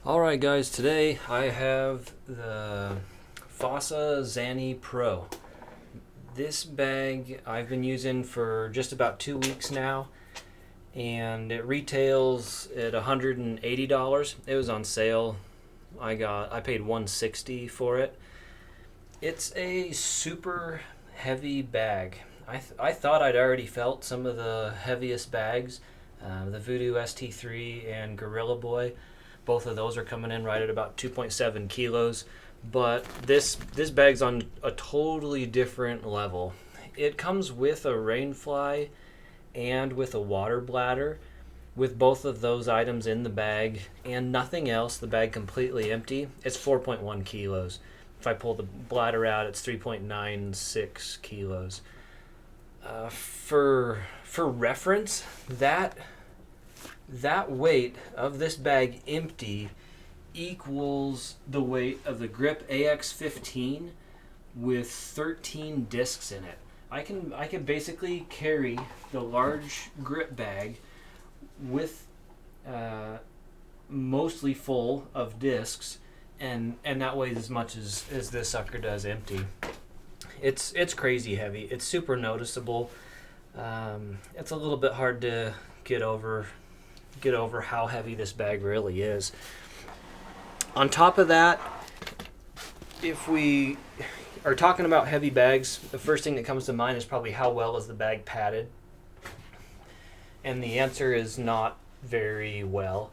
Alright guys, today I have the Fossa Zany Pro. This bag I've been using for just about 2 weeks now, and it retails at $180. It was on sale. I paid $160 for it. It's a super heavy bag. I thought I'd already felt some of the heaviest bags, the Voodoo ST3 and Gorilla Boy. Both of those are coming in right at about 2.7 kilos, but this bag's on a totally different level. It comes with a Rainfly and with a water bladder, with both of those items in the bag and nothing else. The bag completely empty. It's 4.1 kilos. If I pull the bladder out, it's 3.96 kilos. For reference, that weight of this bag empty equals the weight of the Grip AX15 with 13 discs in it. I can basically carry the large grip bag with mostly full of discs, and that weighs as much as this sucker does empty. It's crazy heavy. It's super noticeable. It's a little bit hard to get over how heavy this bag really is. On top of that, if we are talking about heavy bags, the first thing that comes to mind is probably how well is the bag padded. And the answer is not very well.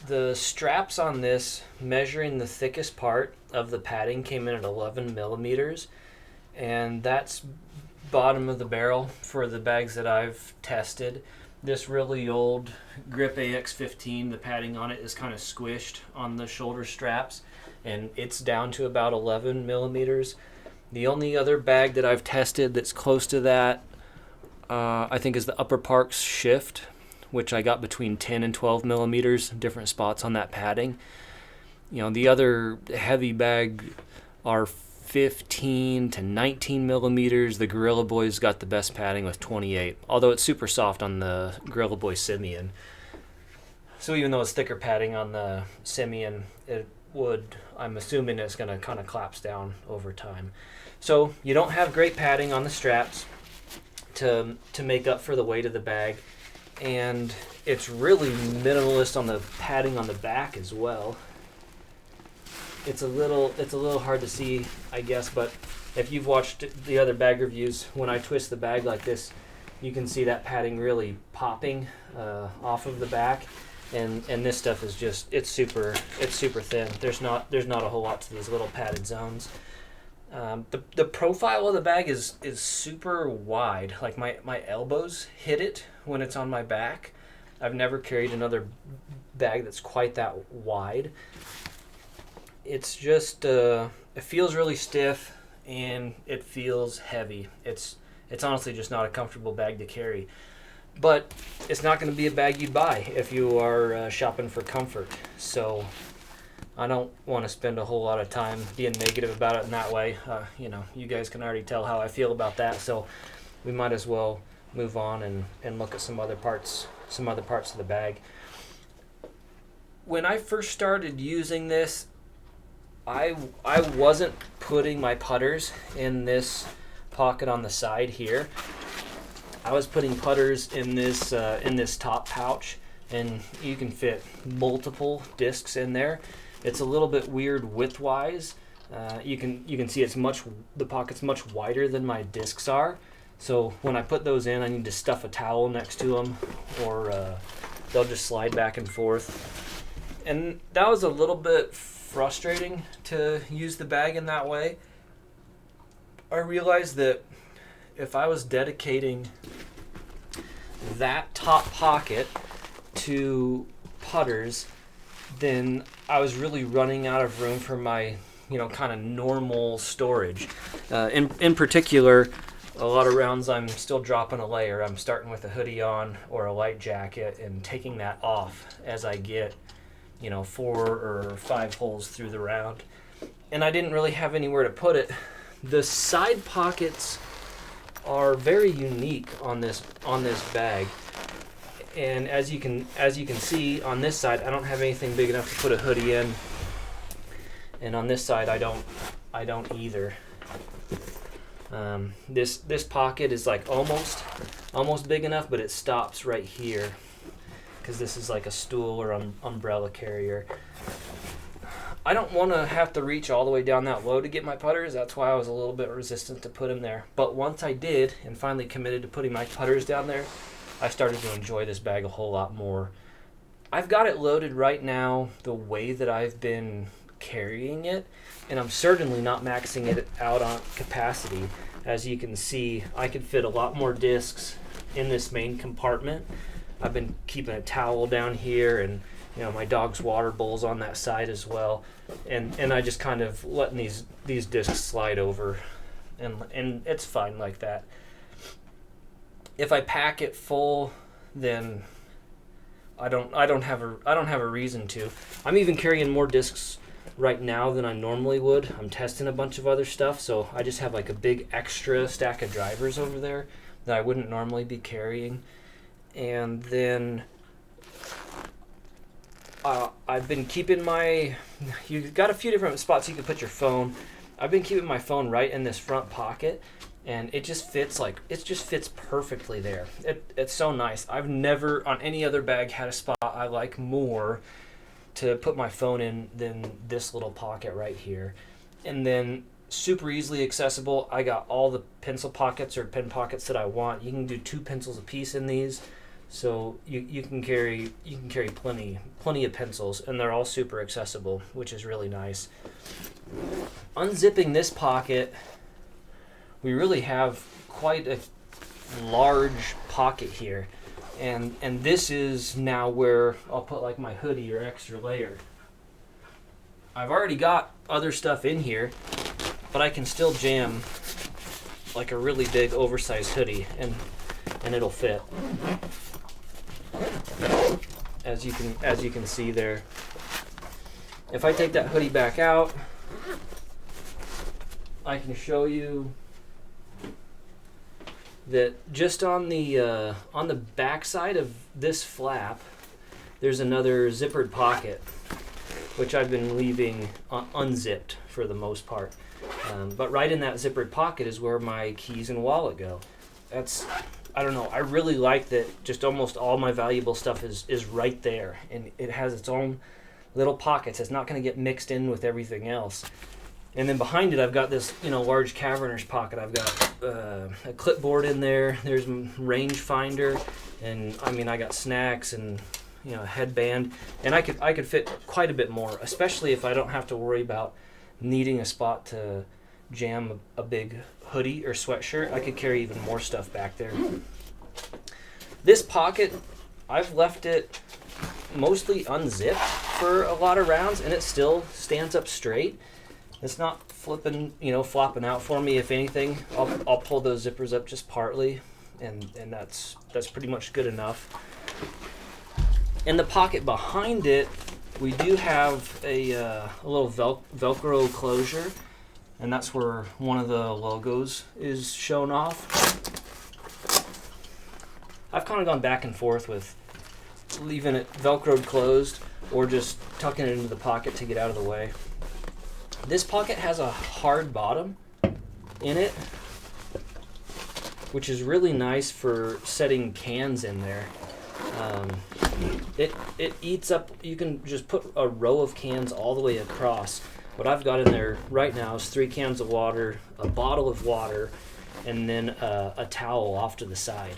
The straps on this, measuring the thickest part of the padding, came in at 11 millimeters, and that's bottom of the barrel for the bags that I've tested. This really old Grip AX15, the padding on it is kind of squished on the shoulder straps, and it's down to about 11 millimeters. The only other bag that I've tested that's close to that, I think, is the Upper Parks Shift, which I got between 10 and 12 millimeters, different spots on that padding. You know, the other heavy bag are 15 to 19 millimeters. The Gorilla Boy's got the best padding with 28, although it's super soft on the Gorilla Boy Simian. So even though it's thicker padding on the Simian, I'm assuming it's going to kind of collapse down over time. So you don't have great padding on the straps to make up for the weight of the bag, and it's really minimalist on the padding on the back as well. It's a little hard to see, I guess, but if you've watched the other bag reviews, when I twist the bag like this, you can see that padding really popping off of the back, and this stuff is just it's super thin. There's not a whole lot to these little padded zones. The profile of the bag is super wide. Like my elbows hit it when it's on my back. I've never carried another bag that's quite that wide. It's just it feels really stiff and it feels heavy. It's honestly just not a comfortable bag to carry. But it's not going to be a bag you'd buy if you are shopping for comfort. So I don't want to spend a whole lot of time being negative about it in that way. You guys can already tell how I feel about that. So we might as well move on and look at some other parts of the bag. When I first started using this, I wasn't putting my putters in this pocket on the side here. I was putting putters in this top pouch, and you can fit multiple discs in there. It's a little bit weird widthwise. You can see the pocket's much wider than my discs are. So when I put those in, I need to stuff a towel next to them, or they'll just slide back and forth. And that was a little bit frustrating to use the bag in that way. I realized that if I was dedicating that top pocket to putters, then I was really running out of room for my kind of normal storage. In particular, a lot of rounds I'm still dropping a layer. I'm starting with a hoodie on or a light jacket and taking that off as I get 4 or 5 holes through the round, and I didn't really have anywhere to put it. The side pockets are very unique on this bag, And as you can see on this side, I don't have anything big enough to put a hoodie in, and on this side I don't either. This pocket is like almost big enough, but it stops right here because this is like a stool or umbrella carrier. I don't want to have to reach all the way down that low to get my putters. That's why I was a little bit resistant to put them there. But once I did and finally committed to putting my putters down there, I started to enjoy this bag a whole lot more. I've got it loaded right now the way that I've been carrying it, and I'm certainly not maxing it out on capacity. As you can see, I could fit a lot more discs in this main compartment. I've been keeping a towel down here, and my dog's water bowl's on that side as well, and I just kind of letting these discs slide over, and it's fine like that. If I pack it full, then I don't have a reason to. I'm even carrying more discs right now than I normally would. I'm testing a bunch of other stuff, so I just have like a big extra stack of drivers over there that I wouldn't normally be carrying. And then I've been keeping you've got a few different spots you can put your phone. I've been keeping my phone right in this front pocket, and it just fits perfectly there. It's so nice. I've never on any other bag had a spot I like more to put my phone in than this little pocket right here. And then super easily accessible. I got all the pencil pockets or pen pockets that I want. You can do 2 pencils a piece in these, so you can carry plenty of pencils, and they're all super accessible, which is really nice. Unzipping this pocket, we really have quite a large pocket here, and this is now where I'll put like my hoodie or extra layer. I've already got other stuff in here, but I can still jam like a really big oversized hoodie, and it'll fit. As you can see there. If I take that hoodie back out, I can show you that just on the back side of this flap, there's another zippered pocket, which I've been leaving unzipped for the most part. But right in that zippered pocket is where my keys and wallet go. I don't know, I really like that just almost all my valuable stuff is right there, and it has its own little pockets. It's not going to get mixed in with everything else. And then behind it, I've got this large cavernous pocket. I've got a clipboard in there. There's a range finder, and I got snacks and a headband, and I could fit quite a bit more, especially if I don't have to worry about needing a spot to jam a big hoodie or sweatshirt. I could carry even more stuff back there. This pocket, I've left it mostly unzipped for a lot of rounds, and it still stands up straight. It's not flopping out for me. If anything, I'll pull those zippers up just partly, and that's pretty much good enough. In the pocket behind it, we do have a little Velcro closure, and that's where one of the logos is shown off. I've kind of gone back and forth with leaving it Velcroed closed or just tucking it into the pocket to get out of the way. This pocket has a hard bottom in it, which is really nice for setting cans in there. It eats up, you can just put a row of cans all the way across. What I've got in there right now is 3 cans of water, a bottle of water, and then a towel off to the side.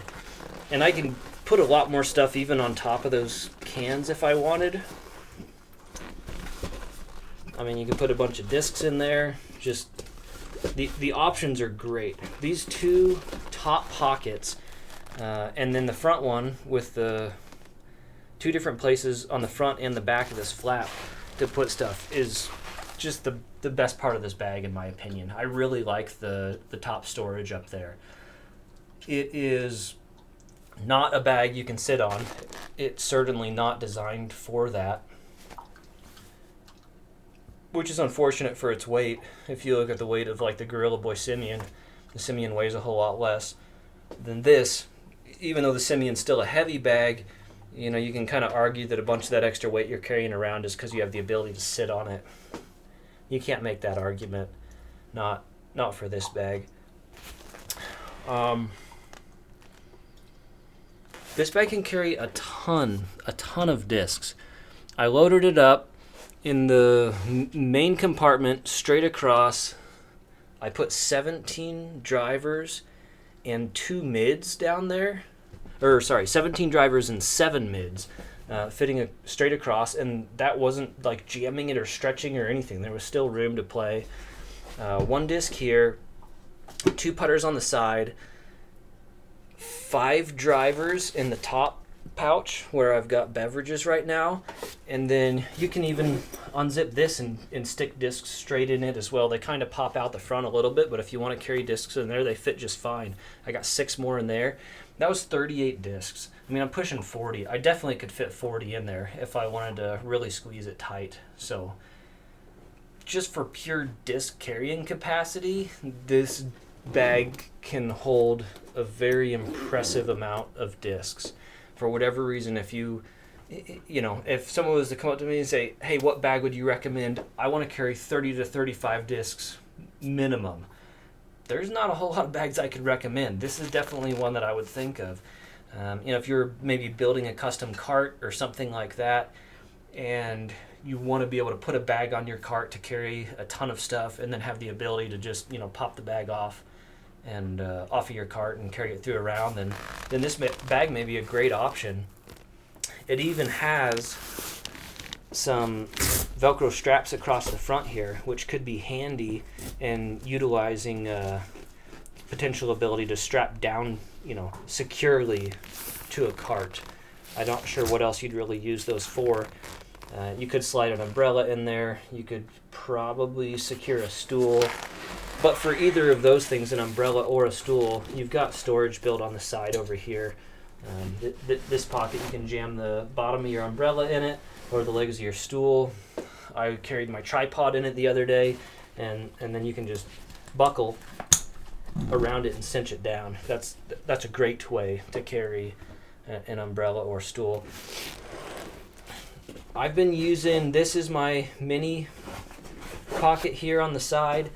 And I can put a lot more stuff even on top of those cans if I wanted. You can put a bunch of discs in there. Just the options are great. These 2 top pockets, and then the front one with the 2 different places on the front and the back of this flap to put stuff is just the best part of this bag, in my opinion. I really like the top storage up there. It is not a bag you can sit on. It's certainly not designed for that, which is unfortunate for its weight. If you look at the weight of like the Gorilla Boy Simian, the Simian weighs a whole lot less than this. Even though the Simian's still a heavy bag, You know, you can kind of argue that a bunch of that extra weight you're carrying around is because you have the ability to sit on it. You can't make that argument. Not for this bag. This bag can carry a ton of discs. I loaded it up in the main compartment straight across. I put 17 drivers and 2 mids down there. 17 drivers and 7 mids, fitting straight across, and that wasn't like jamming it or stretching or anything. There was still room to play. 1 disc here, 2 putters on the side, 5 drivers in the top pouch where I've got beverages right now, and then you can even unzip this and stick discs straight in it as well. They kind of pop out the front a little bit, but if you want to carry discs in there, they fit just fine. I got 6 more in there. That was 38 discs. I mean, I'm pushing 40. I definitely could fit 40 in there if I wanted to really squeeze it tight. So just for pure disc carrying capacity, this bag can hold a very impressive amount of discs. For whatever reason, if if someone was to come up to me and say, hey, what bag would you recommend? I want to carry 30 to 35 discs minimum. There's not a whole lot of bags I could recommend. This is definitely one that I would think of. If you're maybe building a custom cart or something like that, and you want to be able to put a bag on your cart to carry a ton of stuff and then have the ability to just, pop the bag off and off of your cart and carry it through around, then this bag may be a great option. It even has some Velcro straps across the front here, which could be handy in utilizing potential ability to strap down, securely to a cart. I'm not sure what else you'd really use those for. You could slide an umbrella in there. You could probably secure a stool. But for either of those things, an umbrella or a stool, you've got storage built on the side over here. This pocket, you can jam the bottom of your umbrella in it or the legs of your stool. I carried my tripod in it the other day, and then you can just buckle around it and cinch it down. That's a great way to carry an umbrella or stool. I've been using, this is my mini pocket here on the side.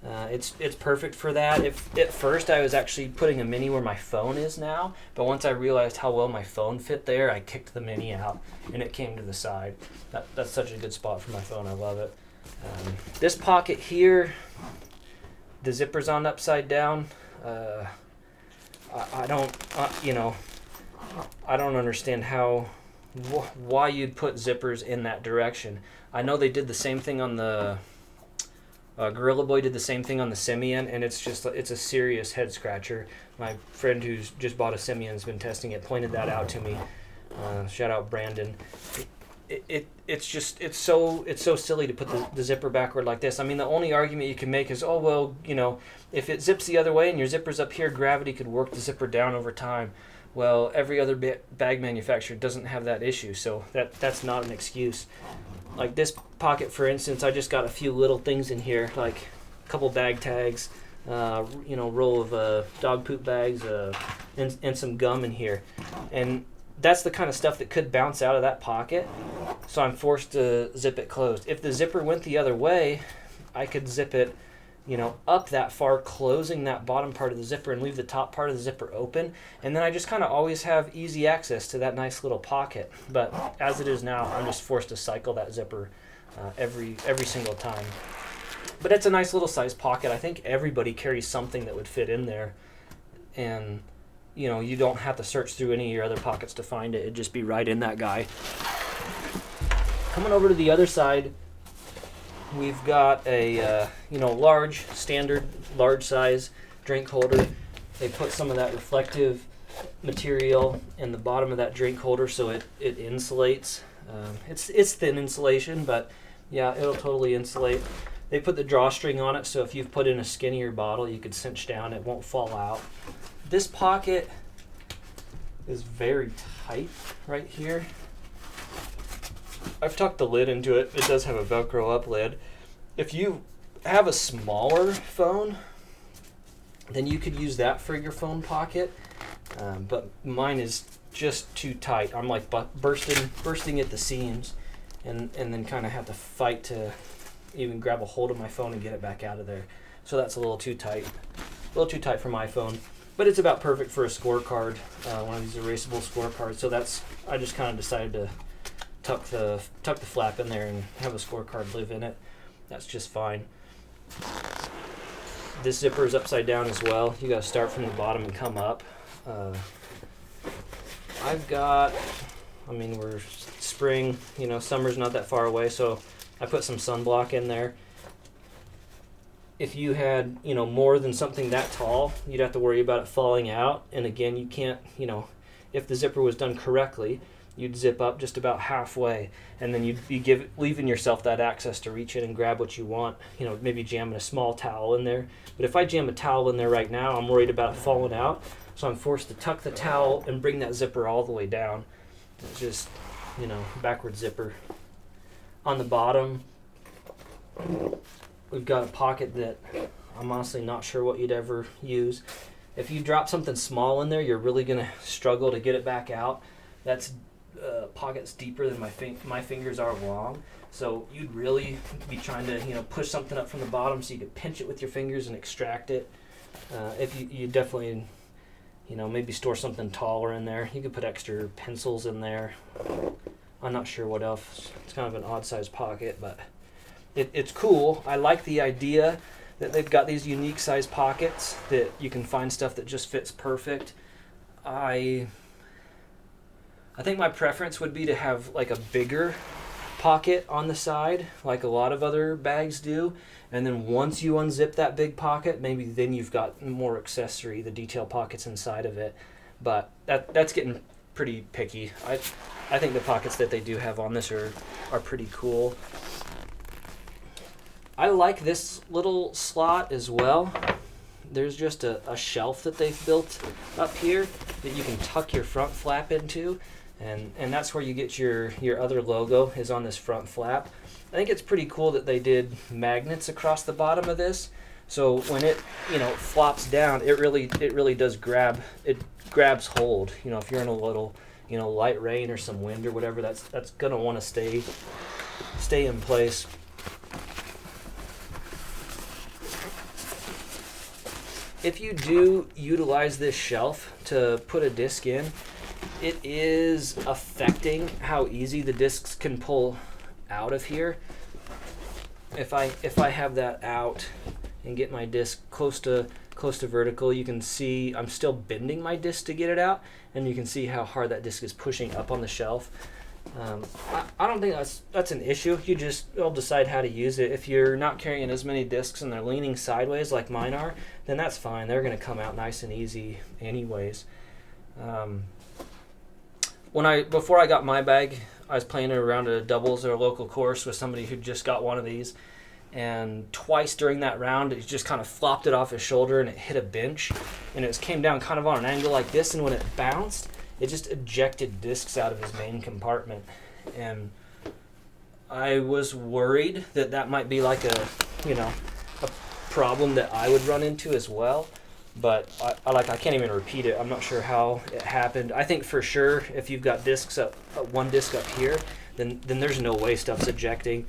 It's perfect for that. At first I was actually putting a mini where my phone is now, but once I realized how well my phone fit there, I kicked the mini out and it came to the side. That's such a good spot for my phone. I love it. This pocket here, the zipper's on upside down. I don't understand why you'd put zippers in that direction. I know they did the same thing on the Gorilla Boy did the same thing on the Simeon, and it's a serious head scratcher. My friend who's just bought a Simeon has been testing it, pointed that out to me. Shout out Brandon. It's so silly to put the zipper backward like this. I mean, the only argument you can make is, oh well, if it zips the other way and your zipper's up here, gravity could work the zipper down over time. Well, every other bag manufacturer doesn't have that issue, so that's not an excuse. Like this pocket, for instance, I just got a few little things in here, like a couple bag tags, roll of dog poop bags, and some gum in here. And that's the kind of stuff that could bounce out of that pocket, so I'm forced to zip it closed. If the zipper went the other way, I could zip it up that far, closing that bottom part of the zipper and leave the top part of the zipper open. And then I just kind of always have easy access to that nice little pocket. But as it is now, I'm just forced to cycle that zipper every single time. But it's a nice little size pocket. I think everybody carries something that would fit in there. And, you don't have to search through any of your other pockets to find it. It'd just be right in that guy. Coming over to the other side, we've got a large size drink holder. They put some of that reflective material in the bottom of that drink holder so it insulates. It's thin insulation, but yeah, it'll totally insulate. They put the drawstring on it, so if you've put in a skinnier bottle, you could cinch down, it won't fall out. This pocket is very tight right here. I've tucked the lid into it. It does have a Velcro up lid. If you have a smaller phone, then you could use that for your phone pocket. But mine is just too tight. I'm like bursting at the seams, and then kind of have to fight to even grab a hold of my phone and get it back out of there. So that's a little too tight for my phone. But it's about perfect for a scorecard, one of these erasable scorecards. So I just kind of decided to tuck the flap in there and have a scorecard live in it. That's just fine. This zipper is upside down as well. You got to start from the bottom and come up. We're spring, summer's not that far away, so I put some sunblock in there. If you had, more than something that tall, you'd have to worry about it falling out. And again, you can't, if the zipper was done correctly, you'd zip up just about halfway, and then you'd be leaving yourself that access to reach in and grab what you want, maybe jamming a small towel in there. But if I jam a towel in there right now, I'm worried about it falling out, so I'm forced to tuck the towel and bring that zipper all the way down. It's just, backward zipper. On the bottom, we've got a pocket that I'm honestly not sure what you'd ever use. If you drop something small in there, you're really going to struggle to get it back out. That's pocket's deeper than my fingers are long, so you'd really be trying to push something up from the bottom so you could pinch it with your fingers and extract it. If you definitely maybe store something taller in there. You could put extra pencils in there. I'm not sure what else. It's kind of an odd sized pocket, but it's cool. I like the idea that they've got these unique size pockets that you can find stuff that just fits perfect. I think my preference would be to have like a bigger pocket on the side, like a lot of other bags do. And then once you unzip that big pocket, maybe then you've got more accessory, the detail pockets inside of it. But that's getting pretty picky. I think the pockets that they do have on this are pretty cool. I like this little slot as well. There's just a shelf that they've built up here that you can tuck your front flap into. And that's where you get your other logo, is on this front flap. I think it's pretty cool that they did magnets across the bottom of this. So when it flops down, it really does grabs hold. If you're in a little light rain or some wind or whatever, that's gonna want to stay in place. If you do utilize this shelf to put a disc in, it is affecting how easy the discs can pull out of here. If I have that out and get my disc close to vertical, you can see I'm still bending my disc to get it out, and you can see how hard that disc is pushing up on the shelf. I don't think that's an issue. You'll decide how to use it. If you're not carrying as many discs and they're leaning sideways like mine are, then that's fine. They're going to come out nice and easy anyways. Before I got my bag, I was playing around at a doubles or a local course with somebody who just got one of these, and twice during that round, it just kind of flopped it off his shoulder and it hit a bench, and it came down kind of on an angle like this, and when it bounced, it just ejected discs out of his main compartment. And I was worried that might be like a problem that I would run into as well. But I can't even repeat it. I'm not sure how it happened. I think for sure if you've got discs one disc up here, then there's no way stuff's ejecting.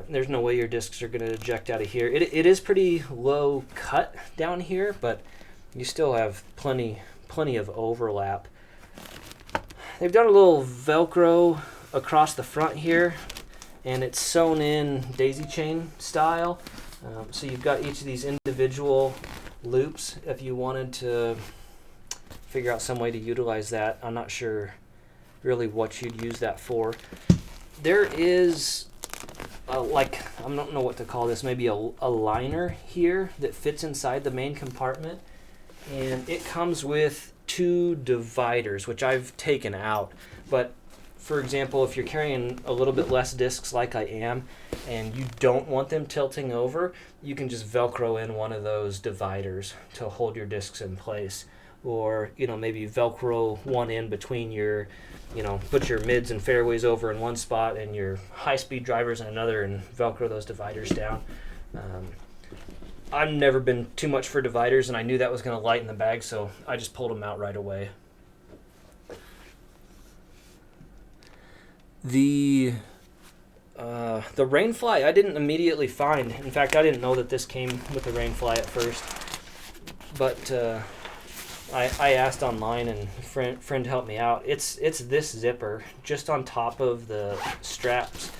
There's no way your discs are going to eject out of here. It is pretty low cut down here, but you still have plenty of overlap. They've done a little Velcro across the front here, and it's sewn in daisy chain style. So you've got each of these individual loops if you wanted to figure out some way to utilize that. I'm not sure really what you'd use that for. There is I don't know what to call this, maybe a liner here that fits inside the main compartment, and it comes with 2 dividers, which I've taken out. But for example, if you're carrying a little bit less discs like I am, and you don't want them tilting over, you can just Velcro in one of those dividers to hold your discs in place. Or, maybe Velcro one in between your, put your mids and fairways over in one spot and your high-speed drivers in another, and Velcro those dividers down. I've never been too much for dividers, and I knew that was going to lighten the bag, so I just pulled them out right away. The Rainfly I didn't immediately find. In fact, I didn't know that this came with the Rainfly at first. But I asked online, and a friend helped me out. It's this zipper just on top of the straps.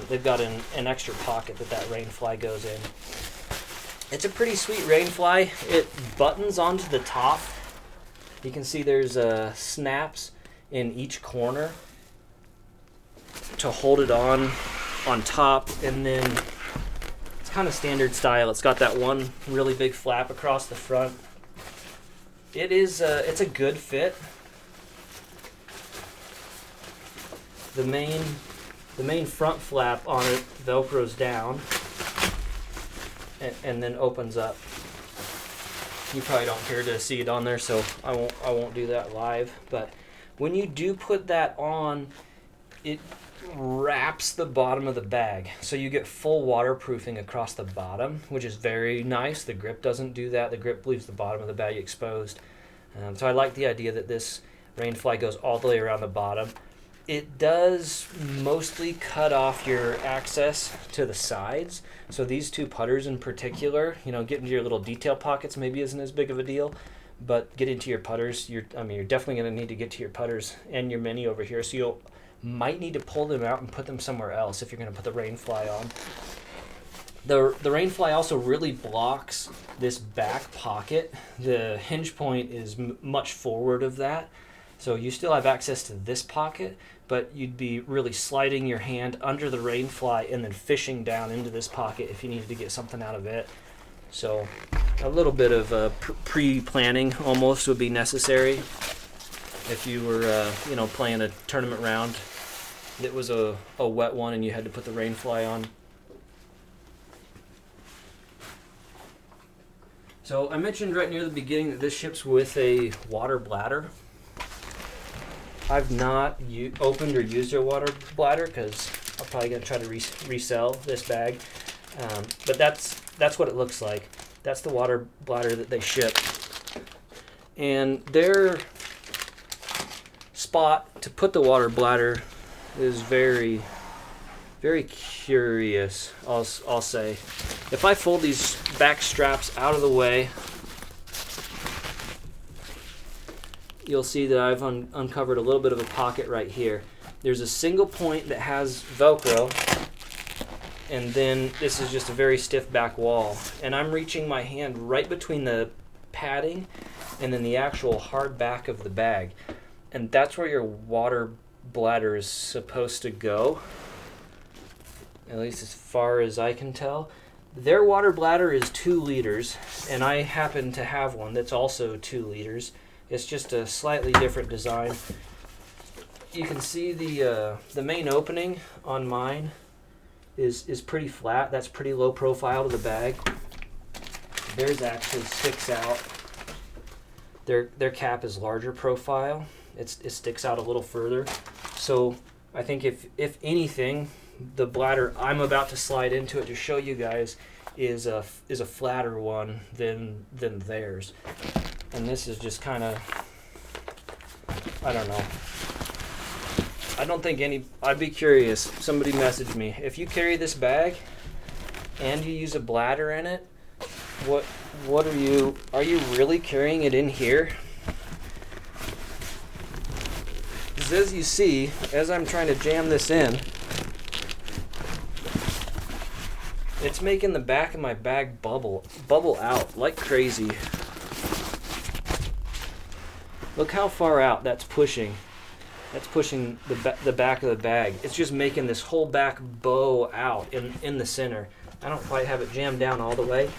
They've got an extra pocket that Rainfly goes in. It's a pretty sweet Rainfly. It buttons onto the top. You can see there's snaps in each corner to hold it on top, and then it's kind of standard style. It's got that one really big flap across the front. It's a good fit. The main front flap on it velcros down and then opens up. You probably don't care to see it on there, so I won't do that live. But when you do put that on, it wraps the bottom of the bag, so you get full waterproofing across the bottom, which is very nice. The grip doesn't do that. The grip leaves the bottom of the bag exposed. So I like the idea that this Rainfly goes all the way around the bottom. It does mostly cut off your access to the sides. So these two putters in particular, getting to your little detail pockets maybe isn't as big of a deal, but getting to your putters, you're definitely going to need to get to your putters and your mini over here. So you'll might need to pull them out and put them somewhere else if you're going to put the Rainfly on. The Rainfly also really blocks this back pocket. The hinge point is much forward of that, so you still have access to this pocket, but you'd be really sliding your hand under the Rainfly and then fishing down into this pocket if you needed to get something out of it. So a little bit of pre-planning almost would be necessary if you were playing a tournament round that was a wet one and you had to put the Rainfly on. So I mentioned right near the beginning that this ships with a water bladder. I've not opened or used a water bladder because I'm probably going to try to resell this bag. But that's what it looks like. That's the water bladder that they ship. And their spot to put the water bladder is very, very curious, I'll say. If I fold these back straps out of the way, you'll see that I've uncovered a little bit of a pocket right here. There's a single point that has Velcro, and then this is just a very stiff back wall. And I'm reaching my hand right between the padding and then the actual hard back of the bag. And that's where your water bladder is supposed to go, at least as far as I can tell. Their water bladder is 2 liters, and I happen to have one that's also 2 liters. It's just a slightly different design. You can see the main opening on mine is pretty flat. That's pretty low profile to the bag. Theirs actually sticks out. Their cap is larger profile. It sticks out a little further. So I think if anything, the bladder I'm about to slide into it to show you guys is a flatter one than theirs. And this is just kind of, I don't know. I don't think I'd be curious. Somebody message me. If you carry this bag and you use a bladder in it, what are you really carrying it in here? Because as you see, as I'm trying to jam this in, it's making the back of my bag bubble out like crazy. Look how far out that's pushing. That's pushing the back of the bag. It's just making this whole back bow out in the center. I don't quite have it jammed down all the way.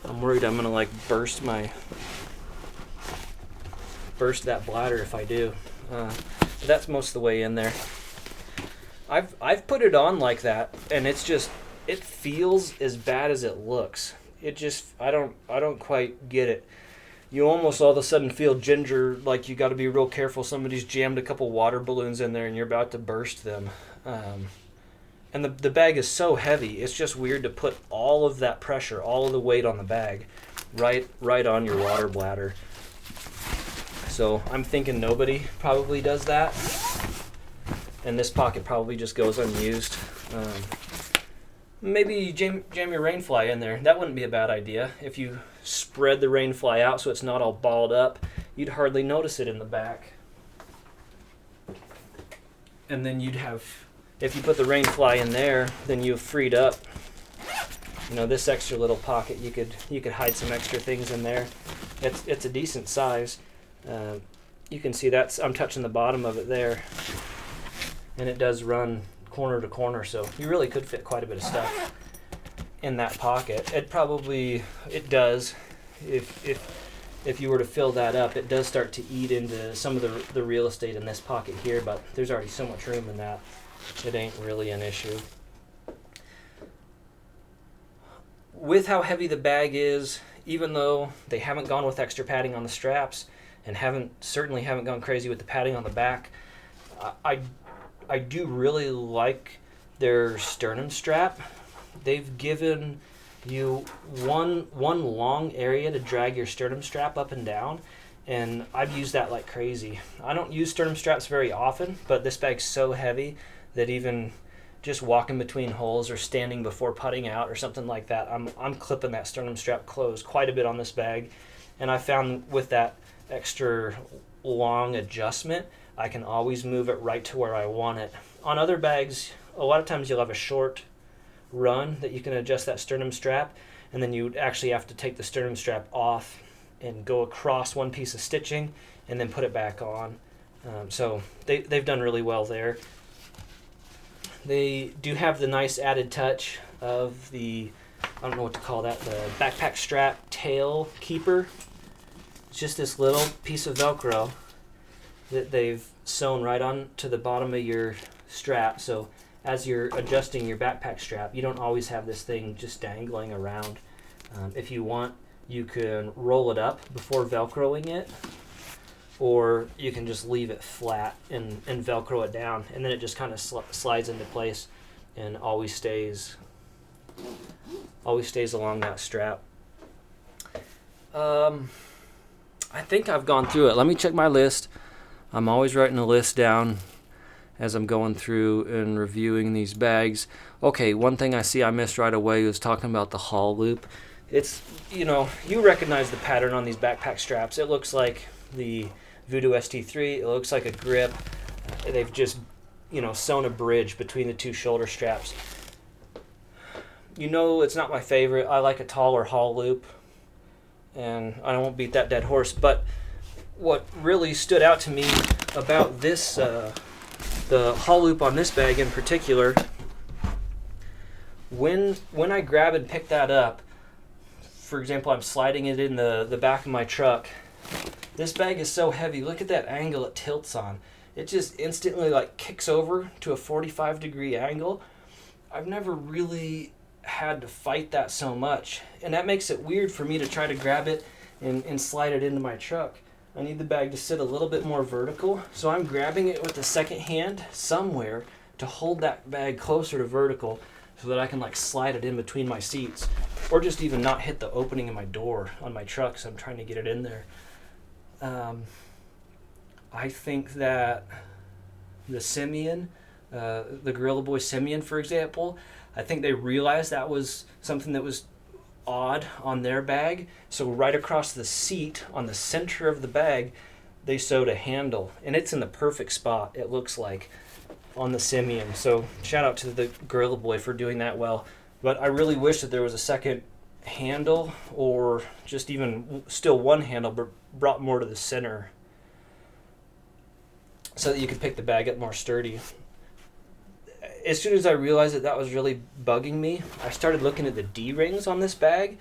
I'm worried I'm gonna burst that bladder if I do. But that's most of the way in there. I've put it on like that, and it feels as bad as it looks. I don't quite get it. You almost all of a sudden feel ginger, like you got to be real careful. Somebody's jammed a couple water balloons in there and you're about to burst them. And the bag is so heavy, it's just weird to put all of that pressure, all of the weight on the bag, right on your water bladder. So I'm thinking nobody probably does that. and this pocket probably just goes unused. Maybe you jam your Rainfly in there. That wouldn't be a bad idea. If you spread the Rainfly out so it's not all balled up, you'd hardly notice it in the back. And then you'd have, if you put the Rainfly in there, then you've freed up, you know, this extra little pocket. You could hide some extra things in there. It's a decent size. You can see I'm touching the bottom of it there, and it does run corner to corner, so you really could fit quite a bit of stuff in that pocket. It does, if you were to fill that up, it does start to eat into some of the real estate in this pocket here, but there's already so much room in that, it ain't really an issue. With how heavy the bag is, even though they haven't gone with extra padding on the straps and certainly haven't gone crazy with the padding on the back, I do really like their Sternum Strap. They've given you one long area to drag your sternum strap up and down, and I've used that like crazy. I don't use sternum straps very often, but this bag's so heavy that even just walking between holes or standing before putting out or something like that, I'm clipping that sternum strap closed quite a bit on this bag. And I found with that extra long adjustment, I can always move it right to where I want it. On other bags, a lot of times you'll have a short run that you can adjust that sternum strap, and then you actually have to take the sternum strap off and go across one piece of stitching and then put it back on. So they've done really well there. They do have the nice added touch of the, I don't know what to call that, the backpack strap tail keeper. It's just this little piece of Velcro that they've sewn right on to the bottom of your strap, so as you're adjusting your backpack strap, you don't always have this thing just dangling around. If you want, you can roll it up before Velcroing it, or you can just leave it flat and Velcro it down, and then it just kind of slides into place and always stays along that strap. I think I've gone through it. Let me check my list. I'm always writing a list down as I'm going through and reviewing these bags. Okay, one thing I see I missed right away was talking about the haul loop. It's, you recognize the pattern on these backpack straps. It looks like the Voodoo ST3. It looks like a grip. They've just, sewn a bridge between the two shoulder straps. It's not my favorite. I like a taller haul loop, and I won't beat that dead horse. But what really stood out to me about this, the haul loop on this bag in particular, when I grab and pick that up, for example, I'm sliding it in the back of my truck. This bag is so heavy. Look at that angle it tilts on. It just instantly kicks over to a 45-degree angle. I've never really had to fight that so much, and that makes it weird for me to try to grab it and slide it into my truck. I need the bag to sit a little bit more vertical, so I'm grabbing it with the second hand somewhere to hold that bag closer to vertical so that I can slide it in between my seats, or just even not hit the opening of my door on my truck, so I'm trying to get it in there. I think that the Simeon, the Gorilla Boy Simeon, for example, I think they realized that was something that was odd on their bag, so right across the seat on the center of the bag they sewed a handle, and it's in the perfect spot, it looks like, on the Simeon. So shout out to the Gorilla Boy for doing that well. But I really wish that there was a second handle, or just even still one handle but brought more to the center so that you could pick the bag up more sturdy. As soon as I realized that was really bugging me, I started looking at the D-rings on this bag,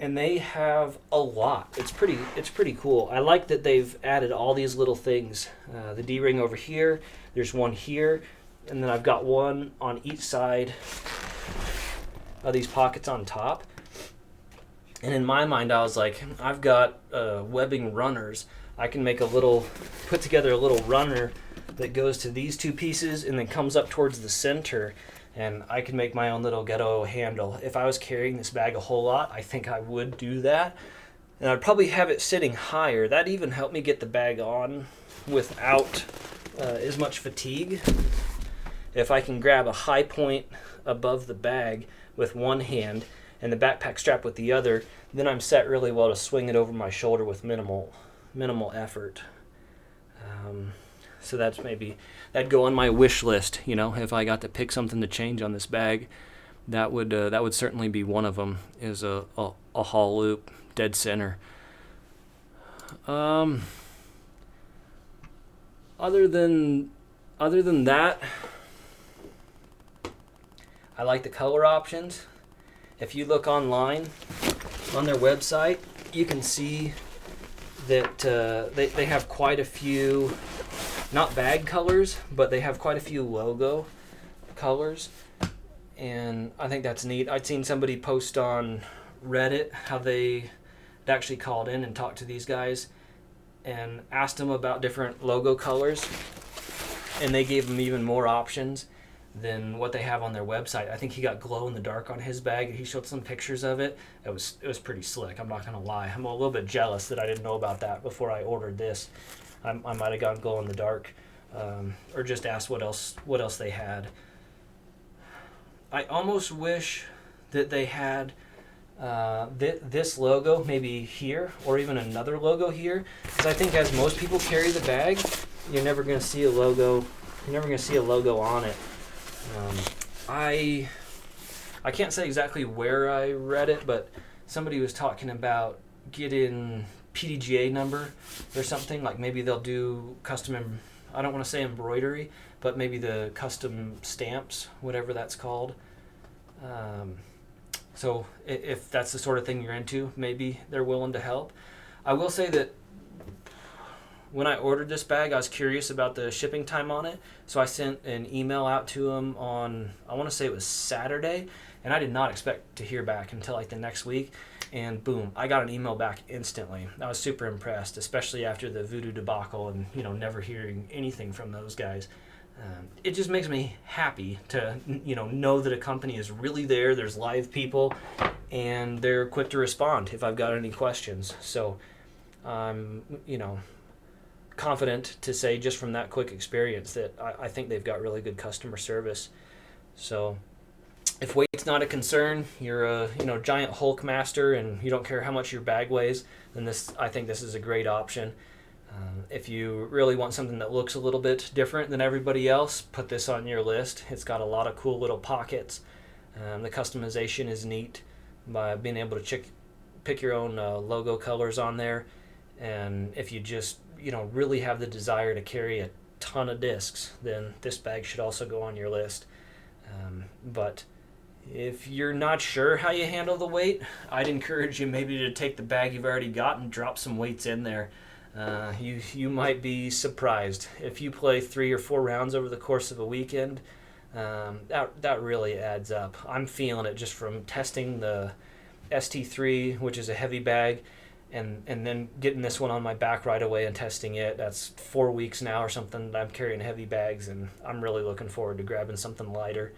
and they have a lot. It's pretty cool. I like that they've added all these little things. The D-ring over here, there's one here, and then I've got one on each side of these pockets on top. And in my mind, I was like, I've got webbing runners. I can put together a little runner that goes to these two pieces and then comes up towards the center, and I can make my own little ghetto handle. If I was carrying this bag a whole lot, I think I would do that, and I'd probably have it sitting higher. That even helped me get the bag on without as much fatigue. If I can grab a high point above the bag with one hand and the backpack strap with the other, then I'm set really well to swing it over my shoulder with minimal effort. So that's that'd go on my wish list. You know, if I got to pick something to change on this bag, that would certainly be one of them. Is a haul loop dead center. Other than that, I like the color options. If you look online on their website, you can see that they have quite a few, not bag colors, but they have quite a few logo colors, and I think that's neat. I'd seen somebody post on Reddit how they actually called in and talked to these guys and asked them about different logo colors, and they gave them even more options than what they have on their website. I think he got glow in the dark on his bag. He showed some pictures of it. It was pretty slick. I'm not gonna lie. I'm a little bit jealous that I didn't know about that before I ordered this. I might have gone glow in the dark, or just asked what else they had. I almost wish that they had this logo maybe here, or even another logo here, because I think as most people carry the bag, you're never gonna see a logo. You're never gonna see a logo on it. I can't say exactly where I read it, but somebody was talking about getting PDGA number or something. Like maybe they'll do custom, I don't want to say embroidery, but maybe the custom stamps, whatever that's called. So if that's the sort of thing you're into, maybe they're willing to help. I will say that when I ordered this bag, I was curious about the shipping time on it, so I sent an email out to them on, I want to say it was Saturday, and I did not expect to hear back until like the next week, and boom, I got an email back instantly. I was super impressed, especially after the Voodoo debacle and, you know, never hearing anything from those guys. It just makes me happy to, you know that a company is really there, there's live people, and they're quick to respond if I've got any questions. So I'm, confident to say just from that quick experience that I think they've got really good customer service. So if weight's not a concern, you're a giant Hulk master and you don't care how much your bag weighs, then I think this is a great option. If you really want something that looks a little bit different than everybody else, put this on your list. It's got a lot of cool little pockets. The customization is neat by being able to pick your own logo colors on there. And if you just really have the desire to carry a ton of discs, then this bag should also go on your list. But if you're not sure how you handle the weight, I'd encourage you maybe to take the bag you've already got and drop some weights in there. You might be surprised. If you play 3 or 4 rounds over the course of a weekend, that really adds up. I'm feeling it just from testing the ST3, which is a heavy bag, and then getting this one on my back right away and testing it. That's 4 weeks now or something. I'm carrying heavy bags, and I'm really looking forward to grabbing something lighter.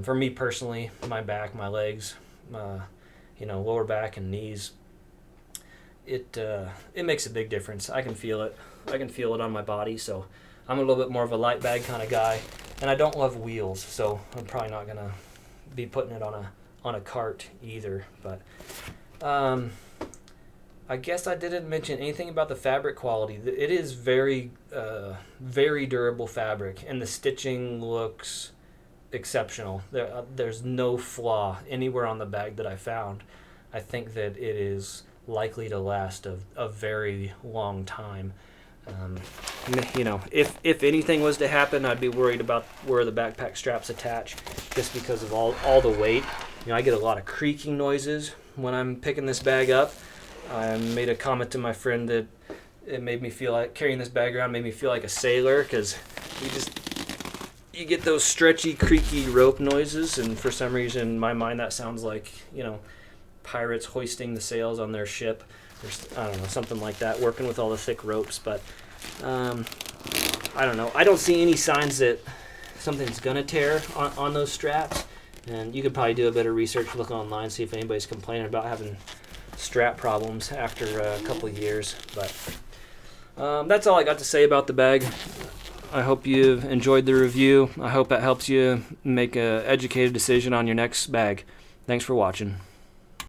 For me personally, my back, my legs, lower back and knees, it makes a big difference. I can feel it. I can feel it on my body. So I'm a little bit more of a light bag kind of guy, and I don't love wheels, so I'm probably not gonna be putting it on a cart either. But I guess I didn't mention anything about the fabric quality. It is very, very durable fabric, and the stitching looks exceptional. There's no flaw anywhere on the bag that I found. I think that it is likely to last a very long time. If anything was to happen, I'd be worried about where the backpack straps attach, just because of all the weight. I get a lot of creaking noises when I'm picking this bag up. I made a comment to my friend that it made me feel like carrying this bag around made me feel like a sailor, because you get those stretchy, creaky rope noises, and for some reason in my mind that sounds like pirates hoisting the sails on their ship, or I don't know, something like that, working with all the thick ropes. But I don't know. I don't see any signs that something's gonna tear on those straps, and you could probably do a bit of research, look online, see if anybody's complaining about having strap problems after a couple of years. But that's all I got to say about the bag. I hope you've enjoyed the review. I hope that helps you make an educated decision on your next bag. Thanks for watching.